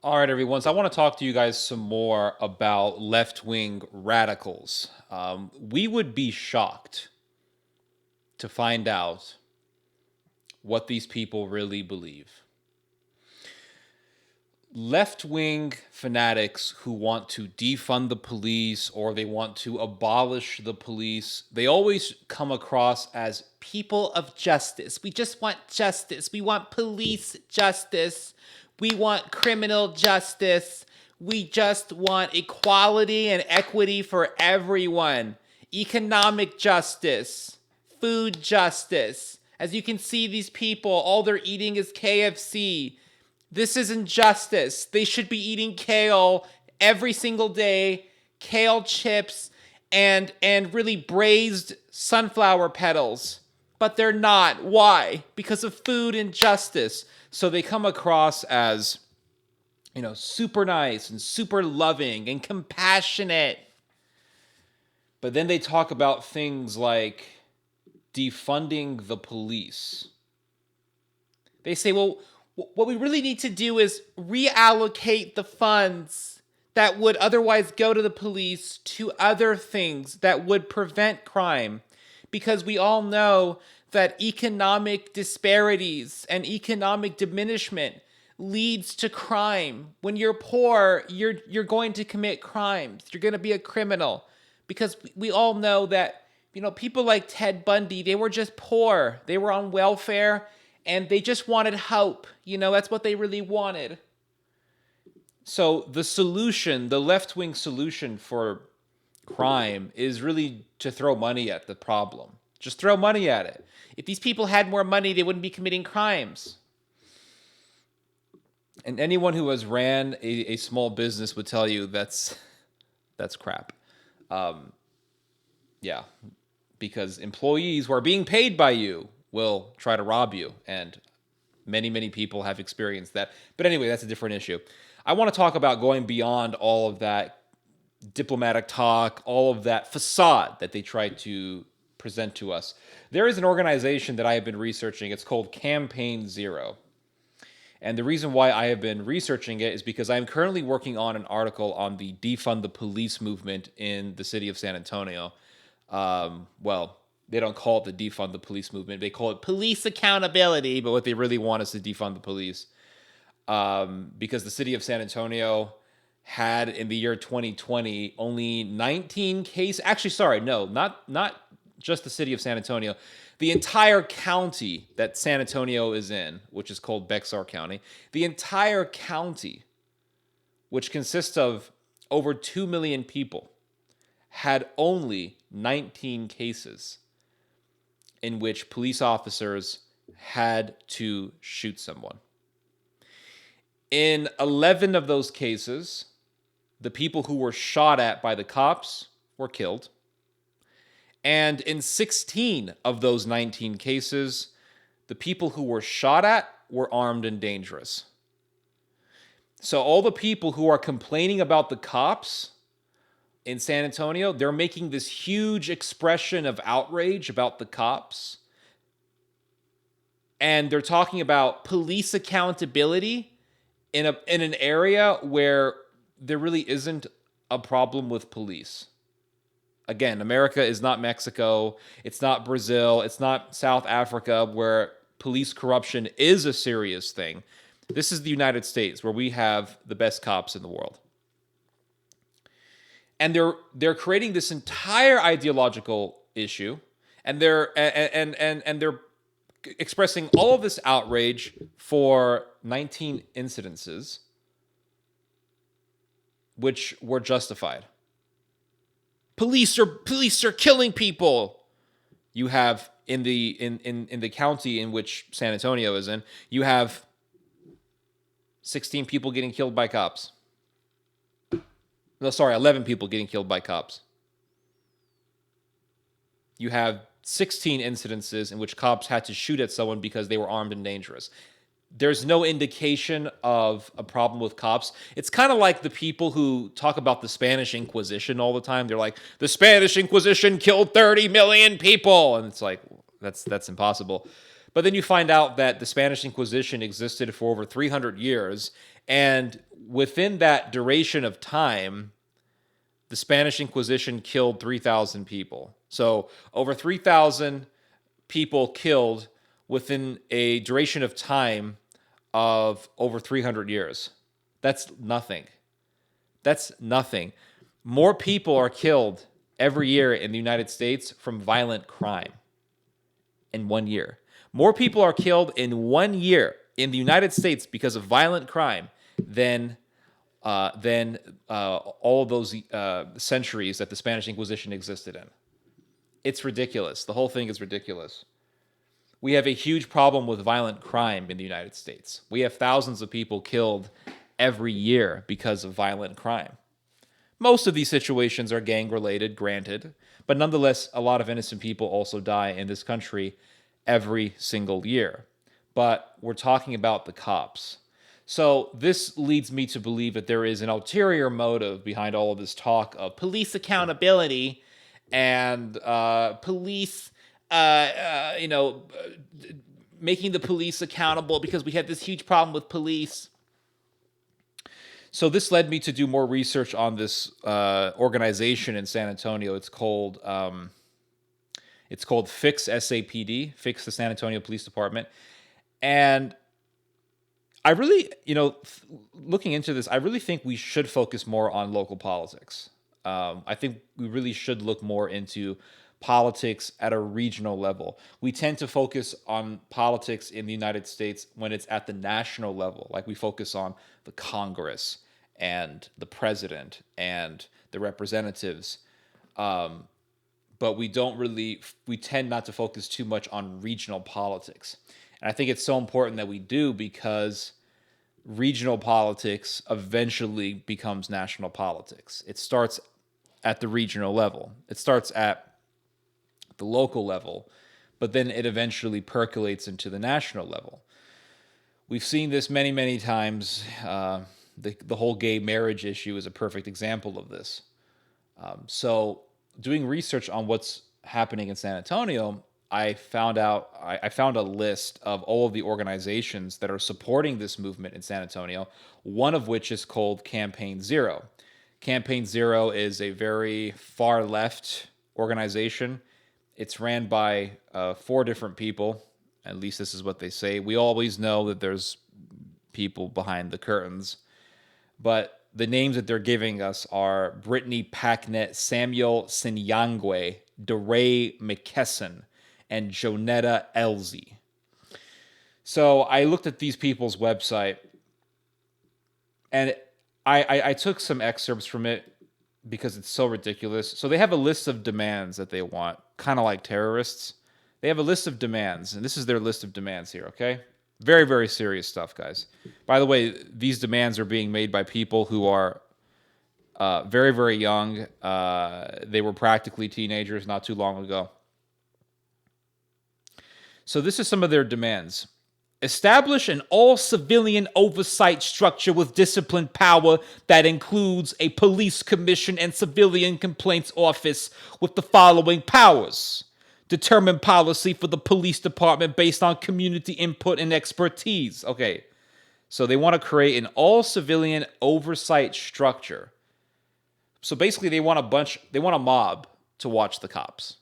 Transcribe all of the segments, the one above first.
All right, everyone. So I want to talk to you guys some more about left-wing radicals. We would be shocked to find out what these people really believe. Left-wing fanatics who want to defund the police or they want to abolish the police, they always come across as people of justice. We just want justice. We want police justice. We want criminal justice. We just want equality and equity for everyone. Economic justice, food justice. As you can see, these people, all they're eating is KFC. This is injustice. They should be eating kale every single day, kale chips, and really braised sunflower petals. But they're not. Why? Because of food injustice. So they come across as, super nice and super loving and compassionate. But then they talk about things like defunding the police. They say, well, what we really need to do is reallocate the funds that would otherwise go to the police to other things that would prevent crime. Because we all know that economic disparities and economic diminishment leads to crime. When you're poor, you're going to commit crimes. You're going to be a criminal. Because we all know that, people like Ted Bundy, they were just poor. They were on welfare. And they just wanted hope. That's what they really wanted. So the solution, the left-wing solution for crime is really to throw money at the problem. Just throw money at it. If these people had more money, they wouldn't be committing crimes. And anyone who has ran a small business would tell you that's crap. Yeah, because employees who are being paid by you will try to rob you. And many, many people have experienced that. But anyway, that's a different issue. I want to talk about going beyond all of that diplomatic talk, all of that facade that they try to present to us. There is an organization that I have been researching. It's called Campaign Zero. And the reason why I have been researching it is because I'm currently working on an article on the defund the police movement in the city of San Antonio. They don't call it the defund the police movement. They call it police accountability, but what they really want is to defund the police. Because the city of San Antonio had in the year 2020 only 19 cases. Actually, sorry, no, not just the city of San Antonio. The entire county that San Antonio is in, which is called Bexar County, the entire county, which consists of over 2 million people, had only 19 cases in which police officers had to shoot someone. In 11 of those cases, the people who were shot at by the cops were killed. And in 16 of those 19 cases, the people who were shot at were armed and dangerous. So all the people who are complaining about the cops in San Antonio, they're making this huge expression of outrage about the cops. And they're talking about police accountability in an area where there really isn't a problem with police. Again, America is not Mexico. It's not Brazil. It's not South Africa, where police corruption is a serious thing. This is the United States, where we have the best cops in the world. And they're creating this entire ideological issue, and they're expressing all of this outrage for 19 incidences, which were justified. Police are killing people. You have in the county in which San Antonio is in, you have 16 people getting killed by cops. No, sorry, 11 people getting killed by cops. You have 16 incidences in which cops had to shoot at someone because they were armed and dangerous. There's no indication of a problem with cops. It's kind of like the people who talk about the Spanish Inquisition all the time. They're like, the Spanish Inquisition killed 30 million people. And it's like, that's impossible. But then you find out that the Spanish Inquisition existed for over 300 years. And within that duration of time, the Spanish Inquisition killed 3,000 people. So over 3,000 people killed within a duration of time of over 300 years. That's nothing. That's nothing. More people are killed every year in the United States from violent crime in 1 year. More people are killed in 1 year in the United States because of violent crime than all of those centuries that the Spanish Inquisition existed in. It's ridiculous. The whole thing is ridiculous. We have a huge problem with violent crime in the United States. We have thousands of people killed every year because of violent crime. Most of these situations are gang-related, granted, but nonetheless, a lot of innocent people also die in this country every single year. But we're talking about the cops. So this leads me to believe that there is an ulterior motive behind all of this talk of police accountability and police, making the police accountable because we have this huge problem with police. So this led me to do more research on this organization in San Antonio. It's called Fix SAPD, Fix the San Antonio Police Department. And I really, looking into this, I really think we should focus more on local politics. I think we really should look more into politics at a regional level. We tend to focus on politics in the United States when it's at the national level, like we focus on the Congress and the president and the representatives. But we tend not to focus too much on regional politics. And I think it's so important that we do, because regional politics eventually becomes national politics. It starts at the regional level. It starts at the local level, but then it eventually percolates into the national level. We've seen this many, many times. The whole gay marriage issue is a perfect example of this. So doing research on what's happening in San Antonio, I found a list of all of the organizations that are supporting this movement in San Antonio, one of which is called Campaign Zero. Campaign Zero is a very far left organization. It's ran by 4 different people. At least this is what they say. We always know that there's people behind the curtains, but the names that they're giving us are Brittany Packnett, Samuel Sinyangwe, DeRay McKesson, and Jonetta Elzy. So I looked at these people's website, and I took some excerpts from it because it's so ridiculous. So they have a list of demands that they want, kind of like terrorists. They have a list of demands, and this is their list of demands here, okay? Very, very serious stuff, guys. By the way, these demands are being made by people who are very, very young. They were practically teenagers not too long ago. So this is some of their demands. Establish an all-civilian oversight structure with disciplined power that includes a police commission and civilian complaints office with the following powers. Determine policy for the police department based on community input and expertise. Okay, so they want to create an all-civilian oversight structure. So basically they want a mob to watch the cops.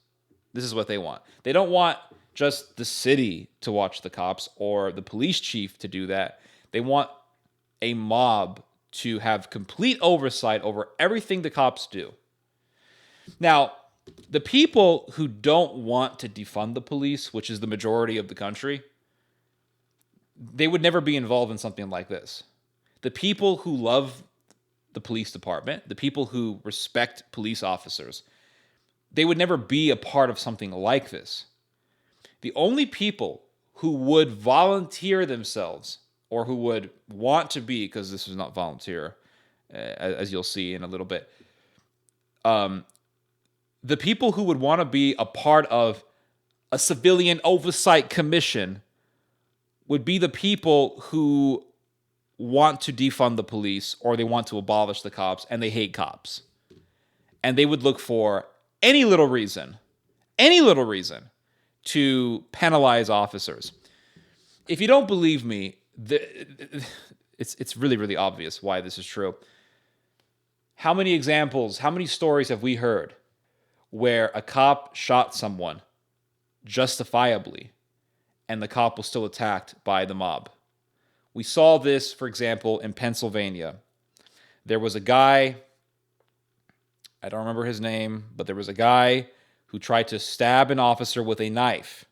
This is what they want. They don't want just the city to watch the cops or the police chief to do that. They want a mob to have complete oversight over everything the cops do. Now, the people who don't want to defund the police, which is the majority of the country, they would never be involved in something like this. The people who love the police department, the people who respect police officers, they would never be a part of something like this. The only people who would volunteer themselves, or who would want to be, because this is not volunteer, as you'll see in a little bit, the people who would want to be a part of a civilian oversight commission would be the people who want to defund the police, or they want to abolish the cops, and they hate cops. And they would look for any little reason to penalize officers. If you don't believe me, It's really, really obvious why this is true. How many examples, how many stories have we heard where a cop shot someone justifiably and the cop was still attacked by the mob? We saw this, for example, in Pennsylvania. There was a guy, I don't remember his name, but there was a guy who tried to stab an officer with a knife,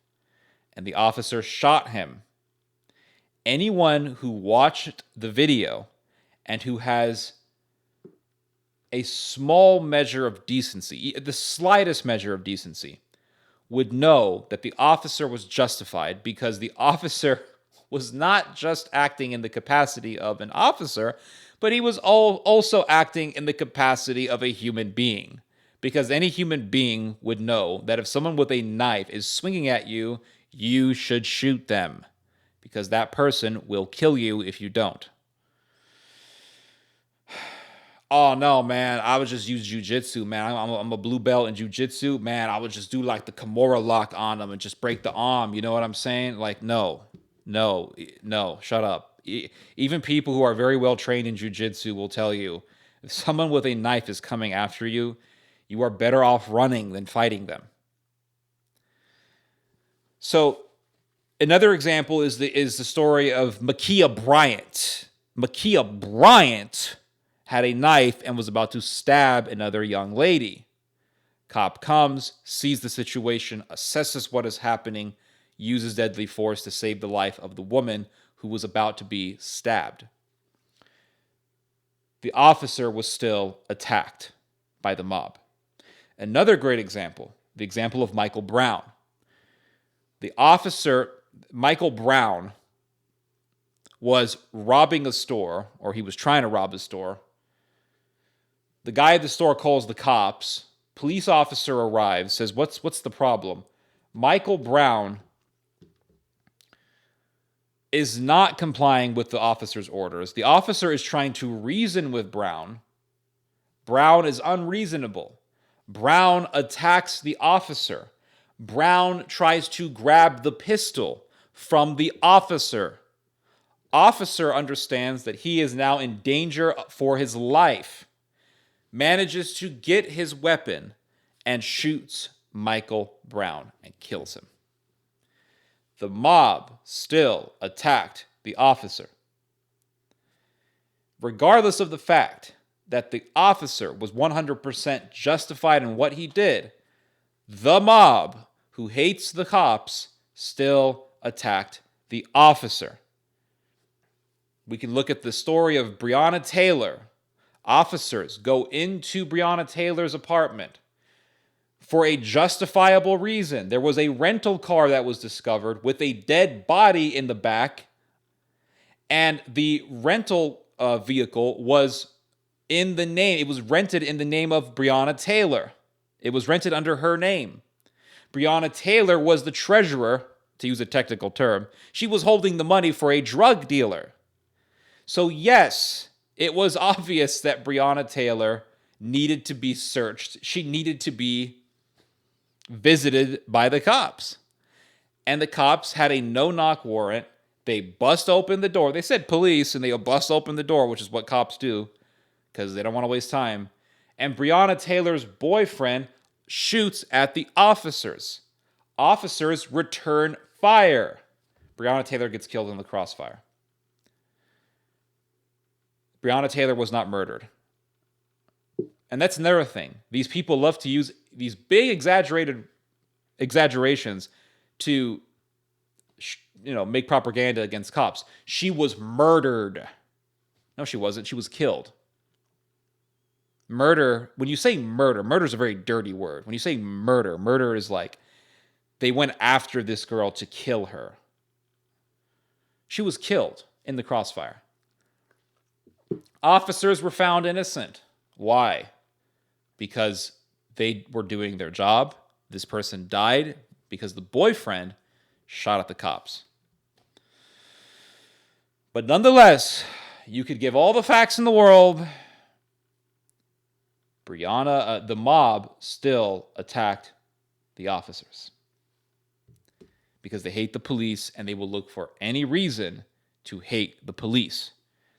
and the officer shot him. Anyone who watched the video and who has a small measure of decency, the slightest measure of decency, would know that the officer was justified because the officer was not just acting in the capacity of an officer, but he was also acting in the capacity of a human being. Because any human being would know that if someone with a knife is swinging at you, you should shoot them. Because that person will kill you if you don't. Oh, no, man, I would just use jiu-jitsu, man. I'm a blue belt in jiu-jitsu. Man, I would just do like the Kimura lock on them and just break the arm. You know what I'm saying? Like, no, shut up. Even people who are very well trained in jiu-jitsu will tell you, if someone with a knife is coming after you, you are better off running than fighting them. So another example is the story of Ma'Khia Bryant. Ma'Khia Bryant had a knife and was about to stab another young lady. Cop comes, sees the situation, assesses what is happening, uses deadly force to save the life of the woman who was about to be stabbed. The officer was still attacked by the mob. Another great example, the example of Michael Brown. The officer, Michael Brown, was robbing a store, or he was trying to rob a store. The guy at the store calls the cops. Police officer arrives, says, what's the problem? Michael Brown is not complying with the officer's orders. The officer is trying to reason with Brown. Brown is unreasonable. Brown attacks the officer. Brown tries to grab the pistol from the officer. Officer understands that he is now in danger for his life, manages to get his weapon, and shoots Michael Brown and kills him. The mob still attacked the officer. Regardless of the fact that the officer was 100% justified in what he did, the mob, who hates the cops, still attacked the officer. We can look at the story of Breonna Taylor. Officers go into Breonna Taylor's apartment for a justifiable reason. There was a rental car that was discovered with a dead body in the back, and the rental vehicle was in the name. It was rented in the name of Breonna Taylor. It was rented under her name. Breonna Taylor was the treasurer, to use a technical term. She was holding the money for a drug dealer. So yes, it was obvious that Breonna Taylor needed to be searched. She needed to be visited by the cops. And the cops had a no-knock warrant. They bust open the door. They said police, and they bust open the door, which is what cops do, because they don't want to waste time. And Breonna Taylor's boyfriend shoots at the officers. Officers return fire. Breonna Taylor gets killed in the crossfire. Breonna Taylor was not murdered. And that's another thing. These people love to use these big exaggerations to, make propaganda against cops. She was murdered. No, she wasn't. She was killed. Murder, when you say murder is a very dirty word. When you say murder is like they went after this girl to kill her. She was killed in the crossfire. Officers were found innocent. Why? Because they were doing their job. This person died because the boyfriend shot at the cops. But nonetheless, you could give all the facts in the world. The mob still attacked the officers because they hate the police, and they will look for any reason to hate the police.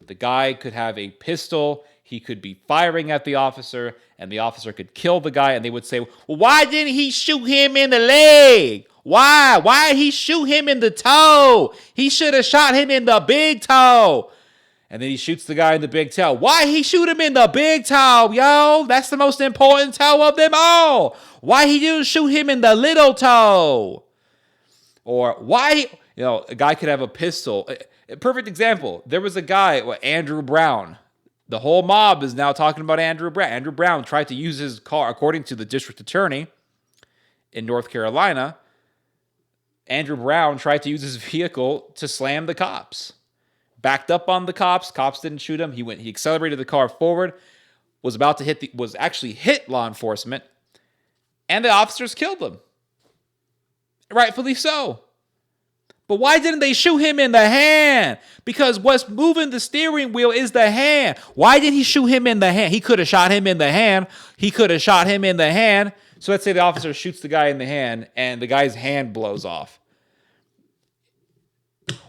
The guy could have a pistol. He could be firing at the officer, and the officer could kill the guy. And they would say, well, why didn't he shoot him in the leg? Why? Why did he shoot him in the toe? He should have shot him in the big toe. And then he shoots the guy in the big toe. Why he shoot him in the big toe, yo? That's the most important toe of them all. Why he didn't shoot him in the little toe? Or why, a guy could have a pistol. A perfect example. There was a guy, Andrew Brown. The whole mob is now talking about Andrew Brown. Andrew Brown tried to use his car, according to the district attorney in North Carolina. Andrew Brown tried to use his vehicle to slam the cops. Backed up on the cops. Cops didn't shoot him. He accelerated the car forward, was about to hit law enforcement, and the officers killed him. Rightfully so. But why didn't they shoot him in the hand? Because what's moving the steering wheel is the hand. Why did he shoot him in the hand? He could have shot him in the hand. So let's say the officer shoots the guy in the hand and the guy's hand blows off.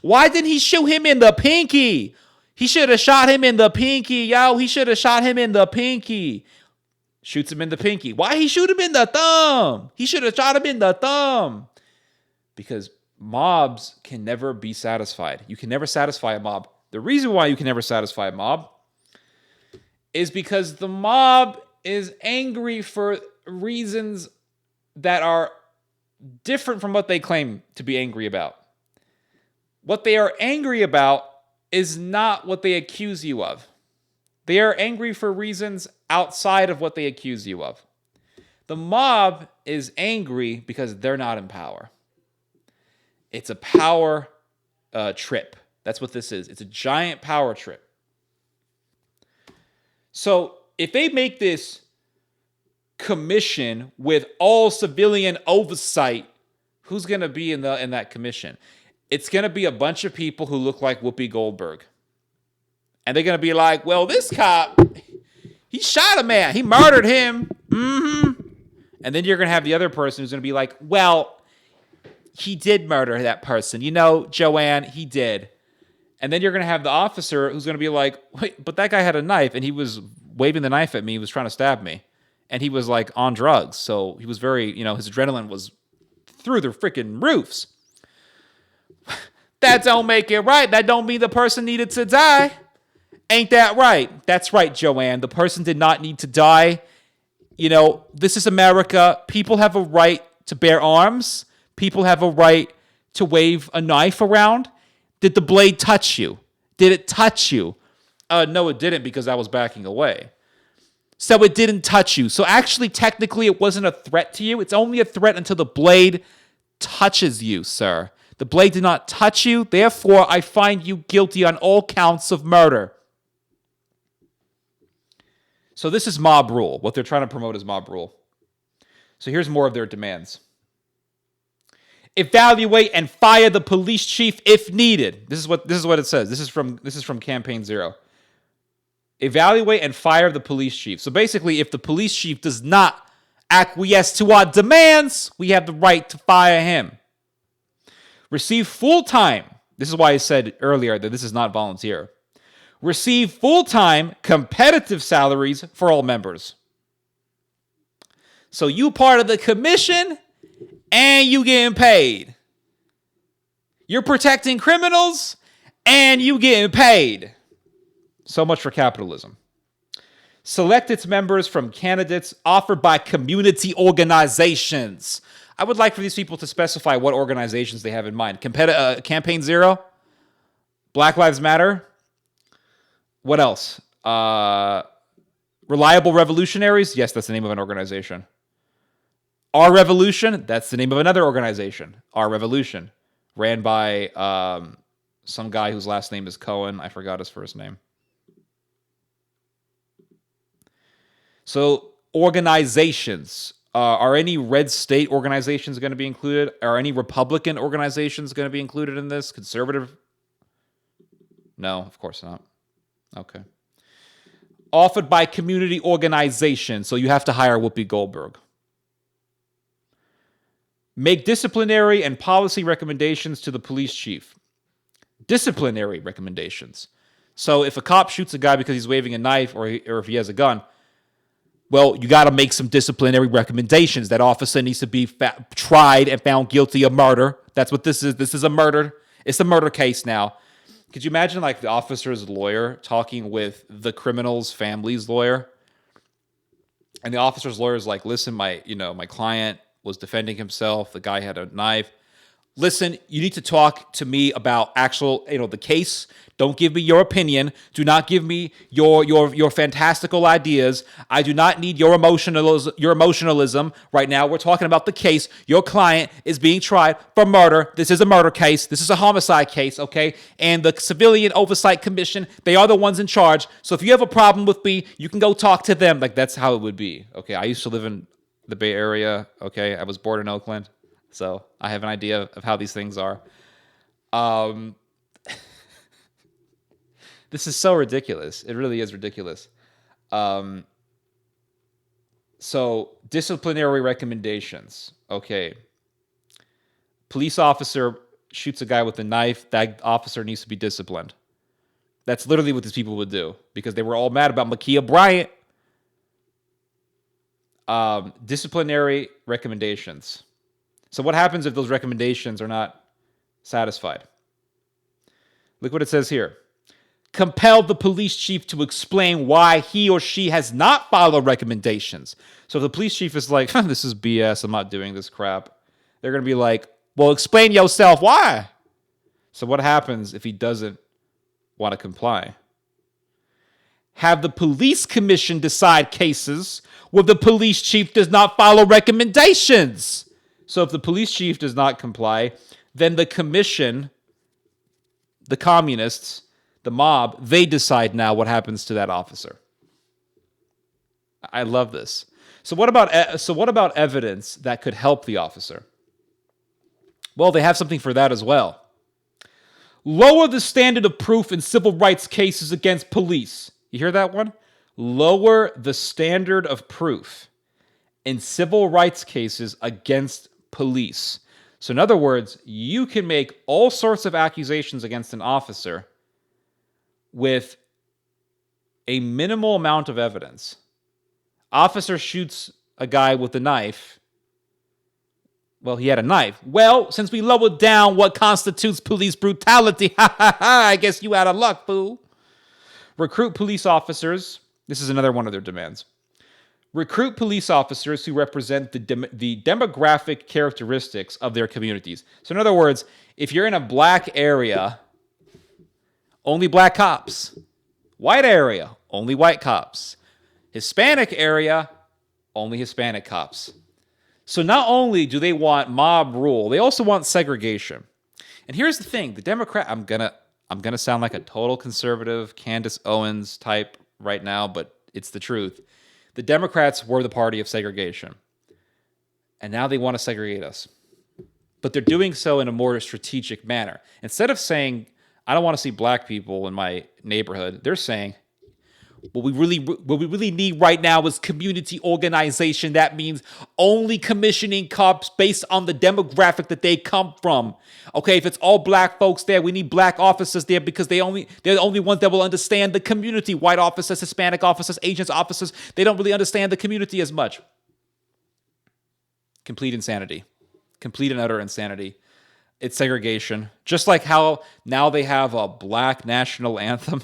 Why didn't he shoot him in the pinky? He should have shot him in the pinky, yo. He should have shot him in the pinky. Shoots him in the pinky. Why he shoot him in the thumb? He should have shot him in the thumb. Because mobs can never be satisfied. You can never satisfy a mob. The reason why you can never satisfy a mob is because the mob is angry for reasons that are different from what they claim to be angry about. What they are angry about is not what they accuse you of. They are angry for reasons outside of what they accuse you of. The mob is angry because they're not in power. It's a power trip. That's what this is. It's a giant power trip. So if they make this commission with all civilian oversight, who's going to be in that commission? It's going to be a bunch of people who look like Whoopi Goldberg. And they're going to be like, well, this cop, he shot a man. He murdered him. And then you're going to have the other person who's going to be like, well, he did murder that person. Joanne, he did. And then you're going to have the officer who's going to be like, wait, but that guy had a knife and he was waving the knife at me. He was trying to stab me. And he was like on drugs. So he was very, his adrenaline was through the freaking roofs. That don't make it right. That don't mean the person needed to die. Ain't that right? That's right, Joanne. The person did not need to die. This is America. People have a right to bear arms. People have a right to wave a knife around. Did the blade touch you? Did it touch you? No, it didn't, because I was backing away. So it didn't touch you. So actually, technically, it wasn't a threat to you. It's only a threat until the blade touches you, sir. The blade did not touch you. Therefore, I find you guilty on all counts of murder. So this is mob rule. What they're trying to promote is mob rule. So here's more of their demands. Evaluate and fire the police chief if needed. This is what it says. This is from Campaign Zero. Evaluate and fire the police chief. So basically, if the police chief does not acquiesce to our demands, we have the right to fire him. Receive full-time. This is why I said earlier that this is not volunteer. Receive full-time competitive salaries for all members. So you part of the commission and you getting paid. You're protecting criminals and you getting paid. So much for capitalism. Select its members from candidates offered by community organizations. I would like for these people to specify what organizations they have in mind. Campaign Zero? Black Lives Matter? What else? Reliable Revolutionaries? Yes, that's the name of an organization. Our Revolution? That's the name of another organization. Our Revolution. Ran by some guy whose last name is Cohen. I forgot his first name. So, organizations. Are any red state organizations going to be included? Are any Republican organizations going to be included in this? Conservative? No, of course not. Okay. Offered by community organization. So you have to hire Whoopi Goldberg. Make disciplinary and policy recommendations to the police chief. Disciplinary recommendations. So if a cop shoots a guy because he's waving a knife or if he has a gun, well, you got to make some disciplinary recommendations. That officer needs to be tried and found guilty of murder. That's what this is. This is a murder. It's a murder case now. Could you imagine like the officer's lawyer talking with the criminal's family's lawyer? And the officer's lawyer is like, listen, my client was defending himself. The guy had a knife. Listen, you need to talk to me about the case. Don't give me your opinion. Do not give me your fantastical ideas. I do not need your emotionalism right now. We're talking about the case. Your client is being tried for murder. This is a murder case. This is a homicide case, okay? And the Civilian Oversight Commission, they are the ones in charge. So if you have a problem with me, you can go talk to them. Like, that's how it would be, okay? I used to live in the Bay Area, okay? I was born in Oakland, so I have an idea of how these things are. This is so ridiculous. It really is ridiculous. So disciplinary recommendations. Okay. Police officer shoots a guy with a knife. That officer needs to be disciplined. That's literally what these people would do because they were all mad about Ma'Khia Bryant. Disciplinary recommendations. So what happens if those recommendations are not satisfied? Look what it says here. Compel the police chief to explain why he or she has not followed recommendations. So if the police chief is like, this is BS, I'm not doing this crap, they're going to be like, well, explain yourself why. So what happens if he doesn't want to comply? Have the police commission decide cases where the police chief does not follow recommendations. So if the police chief does not comply, then the commission, the communists, the mob, they decide now what happens to that officer. I love this. So what about evidence that could help the officer? Well, they have something for that as well. Lower the standard of proof in civil rights cases against police. You hear that one? Lower the standard of proof in civil rights cases against police. So in other words, you can make all sorts of accusations against an officer with a minimal amount of evidence. Officer shoots a guy with a knife. Well, he had a knife. Well, since we lowered down what constitutes police brutality, I guess you out of luck, fool. Recruit police officers. This is another one of their demands. Recruit police officers who represent the demographic characteristics of their communities. So in other words, if you're in a black area, only black cops. White area, only white cops. Hispanic area, only Hispanic cops. So not only do they want mob rule, they also want segregation. And here's the thing, the Democrat, I'm gonna sound like a total conservative Candace Owens type right now, but it's the truth. The Democrats were the party of segregation. And now they want to segregate us. But they're doing so in a more strategic manner. Instead of saying, I don't want to see black people in my neighborhood, they're saying, what we really need right now is community organization. That means only commissioning cops based on the demographic that they come from. Okay, if it's all black folks there, we need black officers there because they're the only ones that will understand the community. White officers, Hispanic officers, Asian officers, they don't really understand the community as much. Complete insanity. Complete and utter insanity. It's segregation. Just like how now they have a black national anthem,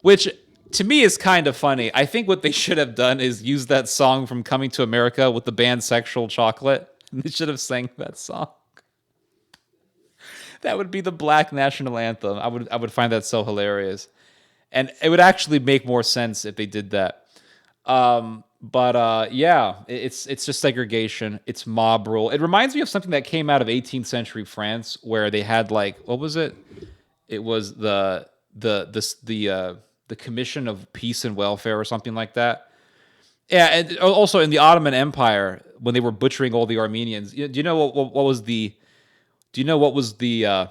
which to me is kind of funny. I think what they should have done is use that song from Coming to America with the band Sexual Chocolate. They should have sang that song. That would be the black national anthem. I would find that so hilarious. And it would actually make more sense if they did that. Yeah, it's just segregation. It's mob rule. It reminds me of something that came out of 18th century France, where they had like, what was it? It was the Commission of Peace and Welfare or something like that. Yeah, and also in the Ottoman Empire when they were butchering all the Armenians. Do you know what was the? Do you know what was the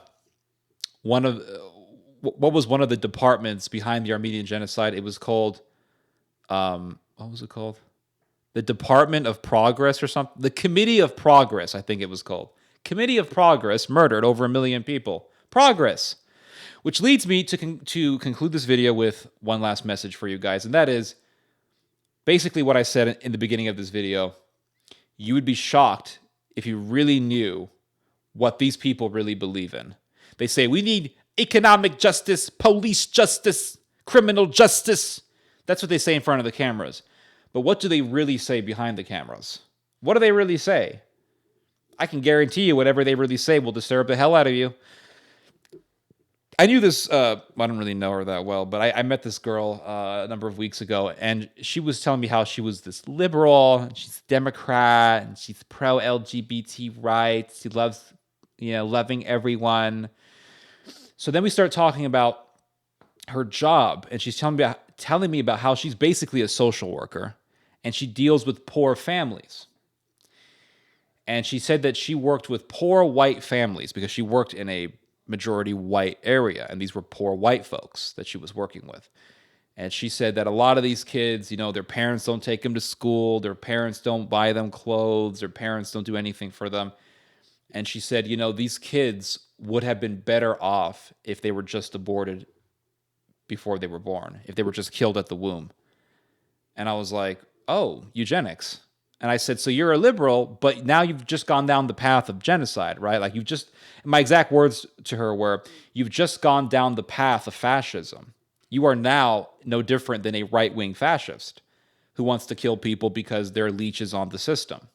one of the departments behind the Armenian genocide? It was called. What was it called? The Department of Progress or something? The Committee of Progress, I think it was called. Committee of Progress murdered over 1 million people. Progress. Which leads me to conclude this video with one last message for you guys, and that is basically what I said in the beginning of this video. You would be shocked if you really knew what these people really believe in. They say, we need economic justice, police justice, criminal justice. That's what they say in front of the cameras. But what do they really say behind the cameras? What do they really say? I can guarantee you whatever they really say will disturb the hell out of you. I knew this, I don't really know her that well, but I met this girl a number of weeks ago, and she was telling me how she was this liberal, and she's a Democrat, and she's pro-LGBT rights. She loves, loving everyone. So then we start talking about her job, and she's telling me about how she's basically a social worker, and she deals with poor families. And she said that she worked with poor white families because she worked in a majority white area, and these were poor white folks that she was working with. And she said that a lot of these kids, their parents don't take them to school, their parents don't buy them clothes, their parents don't do anything for them. And she said, these kids would have been better off if they were just aborted before they were born, if they were just killed at the womb. And I was like, oh, eugenics. And I said, so you're a liberal, but now you've just gone down the path of genocide, right? Like my exact words to her were, you've just gone down the path of fascism. You are now no different than a right-wing fascist who wants to kill people because they're leeches on the system.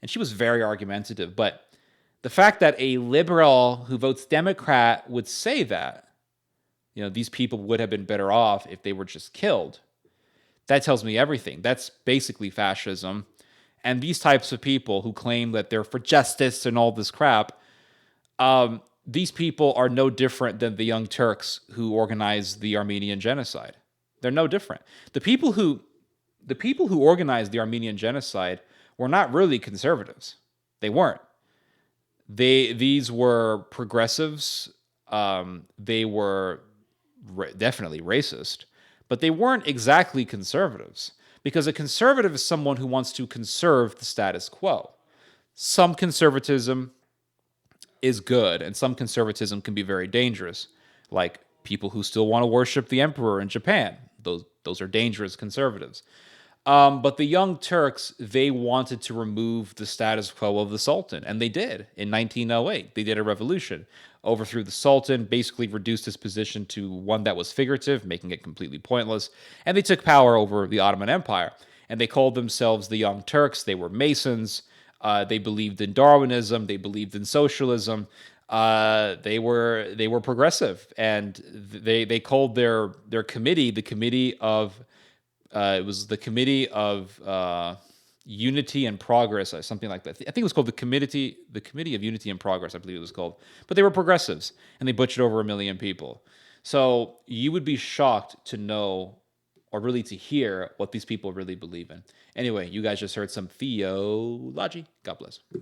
And she was very argumentative, but the fact that a liberal who votes Democrat would say that, these people would have been better off if they were just killed, that tells me everything. That's basically fascism. And these types of people who claim that they're for justice and all this crap, these people are no different than the Young Turks who organized the Armenian genocide. They're no different. The people who organized the Armenian genocide were not really conservatives. They weren't. These were progressives. They were definitely racist. But they weren't exactly conservatives, because a conservative is someone who wants to conserve the status quo. Some conservatism is good, and some conservatism can be very dangerous, like people who still want to worship the emperor in Japan. Those are dangerous conservatives. But the Young Turks, they wanted to remove the status quo of the Sultan, and they did in 1908. They did a revolution, overthrew the Sultan, basically reduced his position to one that was figurative, making it completely pointless, and they took power over the Ottoman Empire. And they called themselves the Young Turks. They were Masons. They believed in Darwinism. They believed in socialism. They were progressive, and they called their committee the Committee of it was the Committee of Unity and Progress, or something like that. I think it was called the Committee of Unity and Progress, I believe it was called. But they were progressives, and they butchered over 1 million people. So you would be shocked to know, or really to hear, what these people really believe in. Anyway, you guys just heard some theology. God bless.